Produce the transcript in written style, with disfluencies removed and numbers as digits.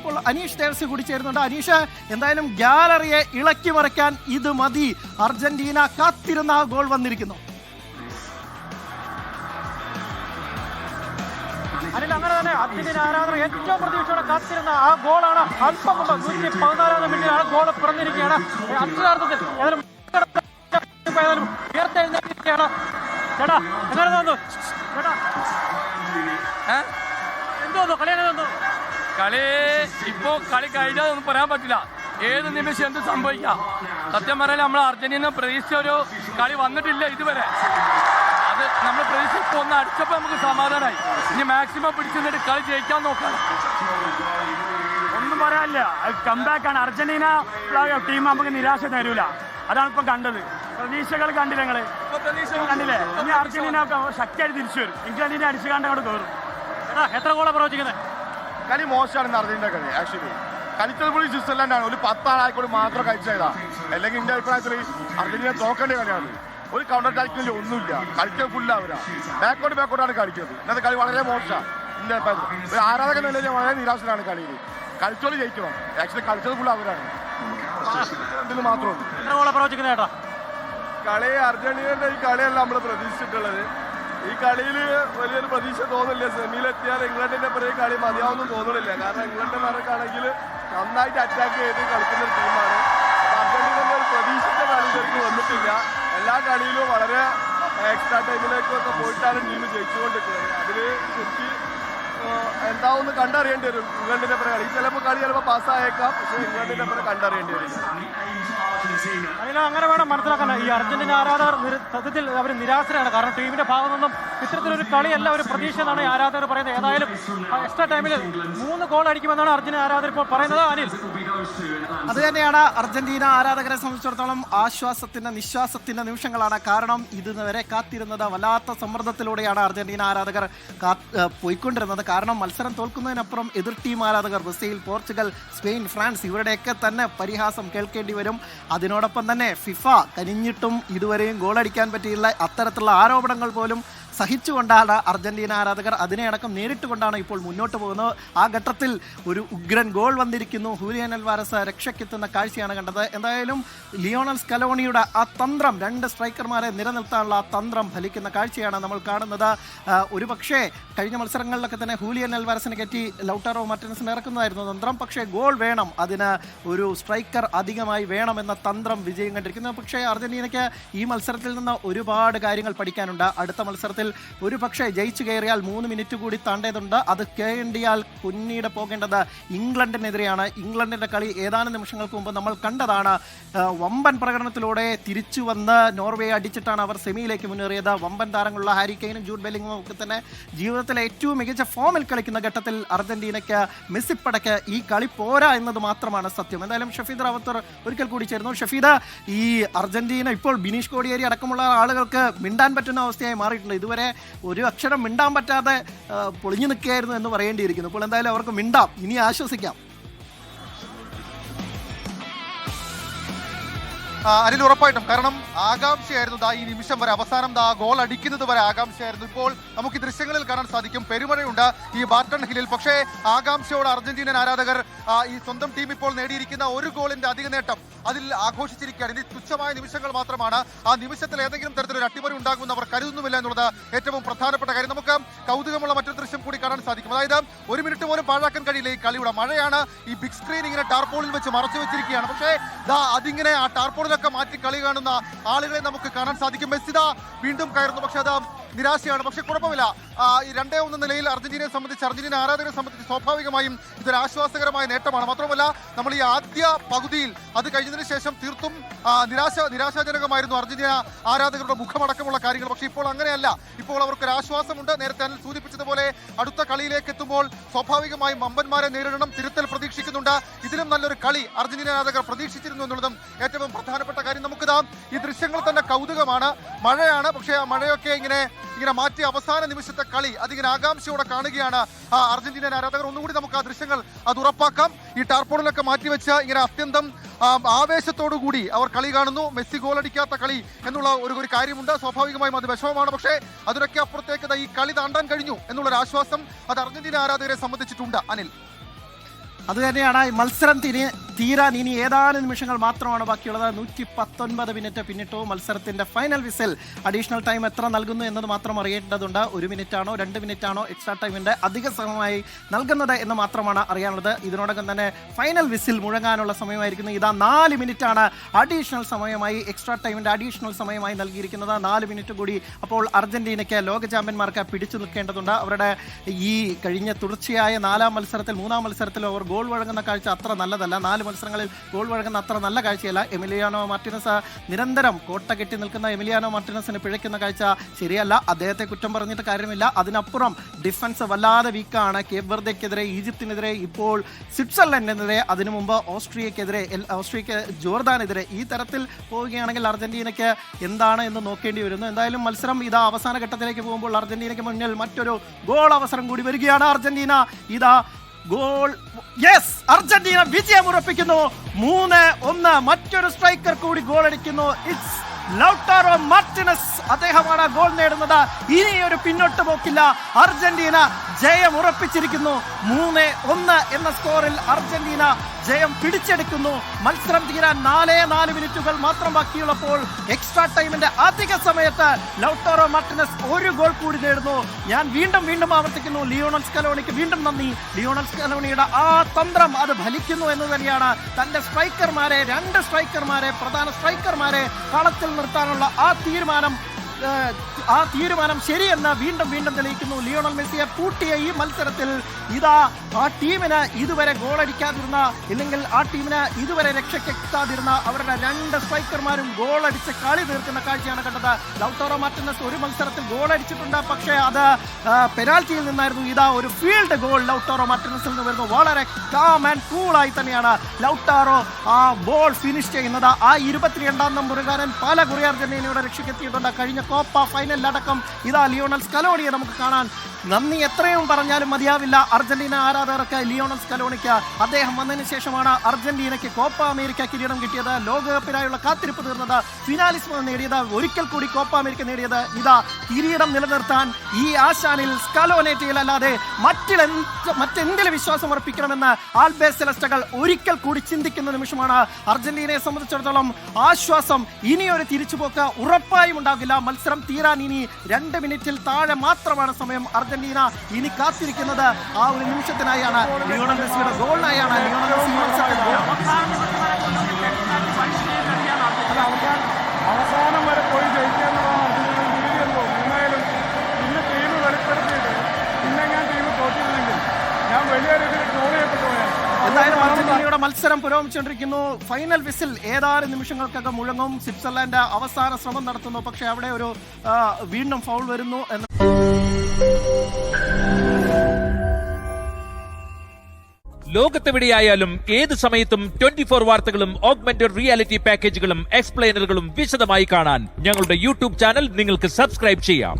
ഇപ്പോൾ അനീഷ് ദേവസി കൂടി ചേരുന്നുണ്ട്. അനീഷ്, എന്തായാലും ഗാലറിയെ ഇളക്കി മറിക്കാൻ ഇത് മതി. അർജന്റീന കാത്തിരുന്ന ആ ഗോൾ വന്നിരിക്കുന്നു. അതിൽ അങ്ങനെ തന്നെ അർജന്റീന ആരാധകർ ഏറ്റവും പ്രതീക്ഷയോടെ കാത്തിരുന്ന ആ ഗോളാണ് അല്പം മുമ്പ് 114 മിനിറ്റിലാണ് ഗോൾ പിറന്നിരിക്കുകയാണ്. അക്ഷരാർത്ഥത്തിൽ ഉയർത്തെഴുന്നേറ്റിരിക്കുകയാണ്. ചേട്ടാ എങ്ങനെ തോന്നുന്നു? ചേട്ടാ എന്തോന്നു കളി? എങ്ങനെ തോന്നുന്നു? കളി ഇപ്പോ കളി കഴിഞ്ഞാൽ പറയാൻ പറ്റില്ല. ഏത് നിമിഷം എന്ത് സംഭവിക്കാം. സത്യം പറയാൻ നമ്മൾ അർജന്റീന പ്രതീക്ഷിച്ച ഒരു കളി വന്നിട്ടില്ല ഇതുവരെ. അത് നമ്മൾ പ്രതീക്ഷ ഇപ്പോൾ ഒന്ന് അടിച്ചപ്പോൾ നമുക്ക് സമാധാനമായി. ഇനി മാക്സിമം പിടിച്ചു നിന്നിട്ട് കളി ജയിക്കാൻ നോക്കാം. ഒന്നും പറയാനില്ല. കംബാക്കാണ്. അർജന്റീന ടീം നമുക്ക് നിരാശ തരൂല. അതാണ് ഇപ്പം കണ്ടത്. പ്രതീക്ഷകൾ കണ്ടില്ല നിങ്ങള്? കണ്ടില്ലേ? ഇനി അർജന്റീന ശക്തിയായിട്ട് തിരിച്ചു വരും. ഇംഗ്ലണ്ടിനെ അടിച്ചു കണ്ട് അങ്ങോട്ട് കയറും. എത്ര ഗോളാണ് പ്രവചിക്കുന്നത്? കളി മോശമാണ് അർജന്റീന കളി. ആക്ച്വലി കളിച്ചത് പോലും സ്വിറ്റ്സർലൻഡാണ്. ഒരു 10 ആളായിക്കോട്ട് മാത്രം കഴിച്ചതാ. അല്ലെങ്കിൽ എന്റെ അഭിപ്രായത്തിൽ അർജന്റീന തോക്കേണ്ട കളിയാണ്. ഒരു കൗണ്ടർ അറ്റാക്കില്ല, ഒന്നുമില്ല. കളിക്കാൻ ഫുള്ള് അവരാ. ബാക്കോട്ടാണ് കളിക്കുന്നത്. ഇന്നത്തെ കളി വളരെ മോശമാണ്. എന്റെ അഭിപ്രായത്തിൽ ഒരു ആരാധകൻ നിലയിൽ വളരെ നിരാശനാണ് കളിയിൽ. കളിച്ചോളി ജയിക്കണം. ആക്ച്വലി കളിച്ചത് ഫുള്ള് അവരാണ്. ഇതിന് മാത്രമേ കളി അർജന്റീനയുടെ ഈ കളിയല്ല നമ്മൾ പ്രതീക്ഷിച്ചിട്ടുള്ളത്. ഈ കളിയിൽ വലിയൊരു പ്രതീക്ഷ തോന്നില്ല. സെമിയിലെത്തിയാൽ ഇംഗ്ലണ്ടിന്റെ പുറകെ കളി മതിയാവുമെന്ന് തോന്നുന്നില്ല. കാരണം ഇംഗ്ലണ്ട് മറക്കാണെങ്കിൽ നന്നായിട്ട് അറ്റാക്ക് ചെയ്ത് കളിക്കുന്ന ഒരു ടീമാണ്. അർജന്റീനയുടെ ഒരു പ്രതീക്ഷിച്ച കളി ശരിക്കും വന്നിട്ടില്ല. എല്ലാ കളിയിലും വളരെ എക്സ്ട്രാ ടൈമിലേക്കൊക്കെ പോയിട്ടാണ് ടീം ജയിച്ചുകൊണ്ടിരിക്കുന്നത്. അതിൽ ശരിക്കും എന്താവുമെന്ന് കണ്ടറിയേണ്ടി വരും. ഇംഗ്ലണ്ടിന്റെ പുറകെ കളി ചിലപ്പോൾ പാസ്സായേക്കാം. പക്ഷേ ഇംഗ്ലണ്ടിന്റെ പുറകെ കണ്ടറിയേണ്ടി വരും. അങ്ങനെ വേണം മനസ്സിലാക്കാൻ. ഈ അർജന്റീന ആരാധകർ സത്യത്തിൽ അവർ നിരാശരാണ്. കാരണം ടീമിന്റെ ഭാഗത്തു നിന്നും ഇത്തരത്തിലൊരു കളിയല്ല ഒരു പ്രതീക്ഷ എന്നാണ് ഈ ആരാധകർ പറയുന്നത്. ഏതായാലും എക്സ്ട്രാ ടൈമിൽ 3 ഗോൾ അടിക്കുമെന്നാണ് അർജന്റീന ആരാധകർ ഇപ്പോൾ പറയുന്നത്. അനിൽ, അത് തന്നെയാണ് അർജന്റീന ആരാധകരെ സംബന്ധിച്ചിടത്തോളം ആശ്വാസത്തിന്റെ നിശ്വാസത്തിന്റെ നിമിഷങ്ങളാണ്. കാരണം ഇതുവരെ കാത്തിരുന്നത് വല്ലാത്ത സമ്മർദ്ദത്തിലൂടെയാണ് അർജന്റീന ആരാധകർ പോയിക്കൊണ്ടിരുന്നത്. കാരണം മത്സരം തോൽക്കുന്നതിനപ്പുറം എതിർ ടീം ആരാധകർ ബ്രസീൽ, പോർച്ചുഗൽ, സ്പെയിൻ, ഫ്രാൻസ് ഇവരുടെയൊക്കെ തന്നെ പരിഹാസം കേൾക്കേണ്ടി വരും. അതിനോടൊപ്പം തന്നെ ഫിഫ കനിഞ്ഞിട്ടും ഇതുവരെയും ഗോളടിക്കാൻ പറ്റിയില്ല. അത്തരത്തിലുള്ള ആരോപണങ്ങൾ പോലും സഹിച്ചുകൊണ്ടാണ് അർജന്റീന ആരാധകർ അതിനെ അടക്കം നേരിട്ടുകൊണ്ടാണ് ഇപ്പോൾ മുന്നോട്ട് പോകുന്നത്. ആ ഘട്ടത്തിൽ ഒരു ഉഗ്രൻ ഗോൾ വന്നിരിക്കുന്നു. ഹൂലിയൻ അൽവാരസ് രക്ഷയ്ക്കെത്തുന്ന കാഴ്ചയാണ് കണ്ടത്. എന്തായാലും ലിയോണൽ സ്കലോണിയുടെ ആ തന്ത്രം, 2 സ്ട്രൈക്കർമാരെ നിലനിർത്താനുള്ള ആ തന്ത്രം ഫലിക്കുന്ന കാഴ്ചയാണ് നമ്മൾ കാണുന്നത്. ഒരു പക്ഷേ കഴിഞ്ഞ മത്സരങ്ങളിലൊക്കെ തന്നെ ഹൂലിയൻ അൽവാരസിനെ കയറ്റി ലൗട്ടാറോ മാർട്ടിനസിനെ ഇറക്കുന്നതായിരുന്നു തന്ത്രം. പക്ഷേ ഗോൾ വേണം, അതിന് ഒരു സ്ട്രൈക്കർ അധികമായി വേണമെന്ന തന്ത്രം വിജയം കണ്ടിരിക്കുന്നു. പക്ഷേ അർജന്റീനയ്ക്ക് ഈ മത്സരത്തിൽ നിന്ന് ഒരുപാട് കാര്യങ്ങൾ പഠിക്കാനുണ്ട്. അടുത്ത മത്സരത്തിൽ ഒരു പക്ഷേ ജയിച്ചു കയറിയാൽ 3 മിനിറ്റ് കൂടി താണ്ടേതുണ്ട്. അത് കേണ്ടിയാൽ പിന്നീട് പോകേണ്ടത് ഇംഗ്ലണ്ടിനെതിരെയാണ്. ഇംഗ്ലണ്ടിന്റെ കളി ഏതാനും നിമിഷങ്ങൾക്ക് മുമ്പ് നമ്മൾ കണ്ടതാണ്. വമ്പൻ പ്രകടനത്തിലൂടെ തിരിച്ചു വന്ന് നോർവേ അടിച്ചിട്ടാണ് അവർ സെമിയിലേക്ക് മുന്നേറിയത്. വമ്പൻ താരങ്ങളുള്ള ഹാരി കെയ്നും ജൂഡ് ബെല്ലിംഗും ഒക്കെ തന്നെ ജീവിതത്തിലെ ഏറ്റവും മികച്ച ഫോമിൽ കളിക്കുന്ന ഘട്ടത്തിൽ അർജന്റീനയ്ക്ക് മെസ്സിപ്പടയ്ക്ക് ഈ കളി പോരാ എന്നത് മാത്രമാണ് സത്യം. എന്തായാലും ഷഫീദ് റാവത്തർ ഒരിക്കൽ കൂടി ചേർന്നു. ഷഫീദ്, ഈ അർജന്റീന ഇപ്പോൾ ബിനീഷ് കോടിയേരി അടക്കമുള്ള ആളുകൾക്ക് മിണ്ടാൻ പറ്റുന്ന അവസ്ഥയായി മാറിയിട്ടുണ്ട്. ഇതുവരെ ഒരു അക്ഷരം മിണ്ടാൻ പറ്റാതെ പൊളിഞ്ഞു നിൽക്കുകയായിരുന്നു എന്ന് പറയേണ്ടിയിരിക്കുന്നു. ഇപ്പോൾ എന്തായാലും അവർക്ക് മിണ്ടാം, ഇനി ആശ്വസിക്കാം. അനിൽ, ഉറപ്പായിട്ടും. കാരണം ആകാംക്ഷയായിരുന്നു ഈ നിമിഷം വരെ, അവസാനം ഗോൾ അടിക്കുന്നത് വരെ ആകാംക്ഷയായിരുന്നു. ഇപ്പോൾ നമുക്ക് ഈ ദൃശ്യങ്ങളിൽ കാണാൻ സാധിക്കും, പെരുമഴയുണ്ട് ഈ ബാർട്ടൺ ഹില്ലിൽ. പക്ഷേ ആകാംക്ഷയോടെ അർജന്റീനൻ ആരാധകർ ഈ സ്വന്തം ടീം ഇപ്പോൾ നേടിയിരിക്കുന്ന 1 ഗോളിന്റെ അധിക നേട്ടം അതിൽ ആഘോഷിച്ചിരിക്കുകയാണ്. ഇനി തുച്ഛമായ നിമിഷങ്ങൾ മാത്രമാണ്. ആ നിമിഷത്തിൽ ഏതെങ്കിലും തരത്തിലൊരു അട്ടിമറി ഉണ്ടാകുമെന്ന് അവർ കരുതുന്നുമില്ല എന്നുള്ളത് ഏറ്റവും പ്രധാനപ്പെട്ട കാര്യം. നമുക്ക് കൗതുകമുള്ള മറ്റൊരു ദൃശ്യം കൂടി കാണാൻ സാധിക്കും. അതായത് 1 മിനിറ്റ് പോലും പാഴാക്കാൻ കഴിയില്ല ഈ കളിയുടെ. മഴയാണ്. ഈ ബിഗ് സ്ക്രീൻ ഇങ്ങനെ ടാർപോളിൽ വെച്ച് മറച്ചു വെച്ചിരിക്കുകയാണ്. പക്ഷേ അതിങ്ങനെ ആ ടാർപോളിലൊക്കെ മാറ്റി കളി കാണുന്ന ആളുകളെ നമുക്ക് കാണാൻ സാധിക്കും. മെസ്സി വീണ്ടും കയറുന്നു. പക്ഷെ അത് നിരാശയാണ്. പക്ഷെ കുഴപ്പമില്ല. ഈ 2-1 നിലയിൽ അർജന്റീനയെ സംബന്ധിച്ച്, അർജന്റീന ആരാധകരെ സംബന്ധിച്ച് സ്വാഭാവികമായും ഇതൊരു ആശ്വാസകരമായ നേട്ടമാണ്. മാത്രമല്ല നമ്മൾ ഈ ആദ്യ പകുതിയിൽ അത് കഴിഞ്ഞതിന് ശേഷം തീർത്തും നിരാശാജനകമായിരുന്നു അർജന്റീന ആരാധകരുടെ മുഖമടക്കമുള്ള കാര്യങ്ങൾ. പക്ഷേ ഇപ്പോൾ അങ്ങനെയല്ല. ഇപ്പോൾ അവർക്കൊരു ആശ്വാസമുണ്ട്. നേരത്തെ അനിൽ സൂചിപ്പിച്ചതുപോലെ അടുത്ത കളിയിലേക്ക് എത്തുമ്പോൾ സ്വാഭാവികമായും വമ്പന്മാരെ നേരിടണം, തിരുത്തൽ പ്രതീക്ഷിക്കുന്നുണ്ട്. ഇതിലും നല്ലൊരു കളി അർജന്റീന ആരാധകർ പ്രതീക്ഷിച്ചിരുന്നു എന്നുള്ളതും ഏറ്റവും പ്രധാനപ്പെട്ട കാര്യം. നമുക്കിതാ ഈ ദൃശ്യങ്ങൾ തന്നെ കൗതുകമാണ്. മഴയാണ്. പക്ഷേ ആ മഴയൊക്കെ ഇങ്ങനെ മാറ്റി അവസാന നിമിഷത്തെ കളി അതിങ്ങനെ ആകാംക്ഷയോടെ കാണുകയാണ് അർജന്റീന ആരാധകർ. ഒന്നുകൂടി നമുക്ക് ആ ദൃശ്യങ്ങൾ അത് ഉറപ്പാക്കാം. ഈ ടാർപോളിലൊക്കെ മാറ്റിവെച്ച് ഇങ്ങനെ അത്യന്തം ആവേശത്തോടു കൂടി അവർ കളി കാണുന്നു. മെസ്സി ഗോളടിക്കാത്ത കളി എന്നുള്ള ഒരു കാര്യമുണ്ട്. സ്വാഭാവികമായും അത് വിഷമമാണ്. പക്ഷേ അതിനൊക്കെ അപ്പുറത്തേക്ക് ഈ കളി താണ്ടാൻ കഴിഞ്ഞു എന്നുള്ളൊരു ആശ്വാസം അത് അർജന്റീന ആരാധകരെ സംബന്ധിച്ചിട്ടുണ്ട്. അനിൽ, അതുതന്നെയാണ് ഈ മത്സരം തീരാൻ ഇനി ഏതാനും നിമിഷങ്ങൾ മാത്രമാണ് ബാക്കിയുള്ളത്. 119 മിനിറ്റ് പിന്നിട്ടു. മത്സരത്തിന്റെ ഫൈനൽ വിസിൽ. അഡീഷണൽ ടൈം എത്ര നൽകുന്നു എന്നത് മാത്രം അറിയേണ്ടതുണ്ട്. 1 മിനിറ്റാണോ 2 മിനിറ്റാണോ എക്സ്ട്രാ ടൈമിന്റെ അധിക സമയമായി നൽകുന്നത് എന്ന് മാത്രമാണ് അറിയാനുള്ളത്. ഇതിനോടകം തന്നെ ഫൈനൽ വിസിൽ മുഴങ്ങാനുള്ള സമയമായിരിക്കുന്നു. ഇതാ 4 മിനിറ്റാണ് അഡീഷണൽ സമയമായി, എക്സ്ട്രാ ടൈമിന്റെ അഡീഷണൽ സമയമായി നൽകിയിരിക്കുന്നത്. 4 മിനിറ്റ് കൂടി അപ്പോൾ അർജന്റീനയ്ക്ക്, ലോക ചാമ്പ്യന്മാർക്ക് പിടിച്ചു നിൽക്കേണ്ടതുണ്ട്. അവരുടെ ഈ കഴിഞ്ഞ തുടർച്ചയായ 4-ാം മത്സരത്തിൽ 3-ാം മത്സരത്തിൽ അവർ ഗോൾ വഴങ്ങുന്ന കാഴ്ച അത്ര നല്ലതല്ല. 4 മത്സരങ്ങളിൽ ഗോൾ വഴങ്ങുന്ന അത്ര നല്ല കാഴ്ചയല്ല. എമിലിയാനോ മാർട്ടിനസ് നിരന്തരം കോട്ട കെട്ടി നിൽക്കുന്ന എമിലിയാനോ മാർട്ടിനസിന് പിഴയ്ക്കുന്ന കാഴ്ച ശരിയല്ല. അദ്ദേഹത്തെ കുറ്റം പറഞ്ഞിട്ട് കാര്യമില്ല. അതിനപ്പുറം ഡിഫൻസ് വല്ലാതെ വീക്കാണ്. കേപ്പ് വെർദെക്കെതിരെ, ഈജിപ്തിനെതിരെ, ഇപ്പോൾ സ്വിറ്റ്സർലൻഡിനെതിരെ, അതിനു മുമ്പ് ഓസ്ട്രിയക്ക് ജോർദാനെതിരെ ഈ തരത്തിൽ പോവുകയാണെങ്കിൽ അർജന്റീനയ്ക്ക് എന്താണ് എന്ന് നോക്കേണ്ടി വരുന്നു. എന്തായാലും മത്സരം ഇതാ അവസാന ഘട്ടത്തിലേക്ക് പോകുമ്പോൾ അർജന്റീനയ്ക്ക് മുന്നിൽ മറ്റൊരു ഗോൾ അവസരം കൂടി വരികയാണ്. അർജന്റീന ഇതാ ഗോൾ, യെസ്, അർജന്റീന വിജയം ഉറപ്പിക്കുന്നു. 3-1. മറ്റൊരു സ്ട്രൈക്കർ കൂടി ഗോൾ അടിക്കുന്നു. It's Lautaro Martinez. അദ്ദേഹമാണ് ഗോൾ നേടുന്നത്. ഇനിയൊരു പിന്നോട്ട് പോക്കില്ല. അർജന്റീന ജയം ഉറപ്പിച്ചിരിക്കുന്നു. 3-1 എന്ന സ്കോറിൽ അർജന്റീന ജയം പിടിച്ചെടുക്കുന്നു. മത്സരം തീരാൻ 4 മിനിറ്റുകൾ മാത്രം ബാക്കിയുള്ളപ്പോൾ എക്സ്ട്രാ ടൈമിന്റെ അധിക സമയത്ത് ലൗട്ടാറോ മാർട്ടിനസ് ഒരു ഗോൾ കൂടി നേടുന്നു. ഞാൻ വീണ്ടും ആവർത്തിക്കുന്നു, ലിയോണൽ സ്കലോണിക്ക് വീണ്ടും നന്ദി. ലിയോണൽ സ്കലോണിയുടെ ആ തന്ത്രം അത് ഫലിക്കുന്നു എന്ന് തന്നെയാണ്. തന്റെ സ്ട്രൈക്കർമാരെ, 2 സ്ട്രൈക്കർമാരെ, പ്രധാന സ്ട്രൈക്കർമാരെ കളത്തിൽ നിർത്താനുള്ള ആ തീരുമാനം ശരിയെന്ന് വീണ്ടും തെളിയിക്കുന്നു. ലിയോണൽ മെസ്സിയെ പൂട്ടിയ ഈ മത്സരത്തിൽ ഇതാ ആ ടീമിന് ഇതുവരെ ഗോളടിക്കാതിരുന്ന, ഇല്ലെങ്കിൽ ആ ടീമിന് ഇതുവരെ രക്ഷയ്ക്കെത്താതിരുന്ന അവരുടെ 2 സ്ട്രൈക്കർമാരും ഗോളടിച്ച് കളി തീർക്കുന്ന കാഴ്ചയാണ് കണ്ടത്. ലൗട്ടാറോ മാർട്ടിനസ് ഒരു മത്സരത്തിൽ ഗോളടിച്ചിട്ടുണ്ട്, പക്ഷേ അത് പെനാൽറ്റിയിൽ നിന്നായിരുന്നു. ഇതാ ഒരു ഫീൽഡ് ഗോൾ ലൗട്ടാറോ മാർട്ടിനസിൽ നിന്ന് വരുന്നു. വളരെ കാം ആൻഡ് കൂളായി തന്നെയാണ് ലൗട്ടാറോ ആ ബോൾ ഫിനിഷ് ചെയ്യുന്നത്. ആ 22-ാം നമ്പറുകാരൻ പല കുറി അർജന്റീനയുടെ രക്ഷയ്ക്കെത്തിയിട്ടുണ്ട്. കഴിഞ്ഞ കോപ്പ ഫൈനലിലടക്കം ഇതാ ലിയോണൽ സ്കലോണിയെ നമുക്ക് കാണാൻ. നന്ദി എത്രയും പറഞ്ഞാലും മതിയാവില്ല അർജന്റീന ആരാധകർക്ക്, ലിയോണൽ സ്കലോണിക്ക്. അദ്ദേഹം വന്നതിന് ശേഷമാണ് അർജന്റീനയ്ക്ക് കോപ്പ അമേരിക്ക കിരീടം കിട്ടിയത്, ലോകകപ്പിനായുള്ള കാത്തിരിപ്പ് തീർന്നത്, ഫിനാലിസ്മോ നേടിയത്, ഒരിക്കൽ കൂടി കോപ്പ അമേരിക്ക നേടിയത്. ഇതാ കിരീടം നിലനിർത്താൻ ഈ ആശാനിൽ, സ്കലോനേറ്റയിലല്ലാതെ മറ്റെന്തിലും വിശ്വാസം അർപ്പിക്കണമെന്ന് ആൽബേ സെലസ്റ്റകൾ ഒരിക്കൽ കൂടി ചിന്തിക്കുന്ന നിമിഷമാണ്. അർജന്റീനയെ സംബന്ധിച്ചിടത്തോളം ആശ്വാസം. ഇനിയൊരു തിരിച്ചുപോക്ക് ഉറപ്പായും ഉണ്ടാകില്ല. മത്സരം തീരാൻ ഇനി 2 മിനിറ്റിൽ താഴെ മാത്രമാണ് സമയം. അർജന്റീന ഇനി കാത്തിരിക്കുന്നത് ആ ഒരു നിമിഷത്തിനായാണ്, ലിയോണൽ മെസ്സിയുടെ ഗോളിനായാണ്. ലിയോണൽ മെസ്സി അവസാനം വരെ പോയി ജയിക്കാന്നുള്ളതാണ് എന്തായാലും ഇന്ന് ടീം വെളിപ്പെടുത്തിയിട്ട് പിന്നെ ഞാൻ ടീം തോറ്റിരുന്നെങ്കിൽ ഞാൻ വലിയ രീതിയിൽ ട്രോൾ ചെയ്യപ്പെട്ടു പോയാൽ. എന്തായാലും അർജന്റീനയുടെ മത്സരം പുരോഗമിച്ചുകൊണ്ടിരിക്കുന്നു. ഫൈനൽ വിസിൽ ഏതാനും നിമിഷങ്ങൾക്കകം മുഴങ്ങും. സ്വിറ്റ്സർലൻഡ് അവസാന ശ്രമം നടത്തുന്നു, പക്ഷേ അവിടെ ഒരു വീണ്ടും ഫൗൾ വരുന്നു എന്ന്. ലോകത്തെവിടെയായാലും ഏത് സമയത്തും 24 വാർത്തകളും ഓഗ്മെന്റഡ് റിയാലിറ്റി പാക്കേജുകളും എക്സ്പ്ലെയിനറുകളും വിശദമായി കാണാൻ ഞങ്ങളുടെ യൂട്യൂബ് ചാനൽ നിങ്ങൾക്ക് സബ്സ്ക്രൈബ് ചെയ്യാം.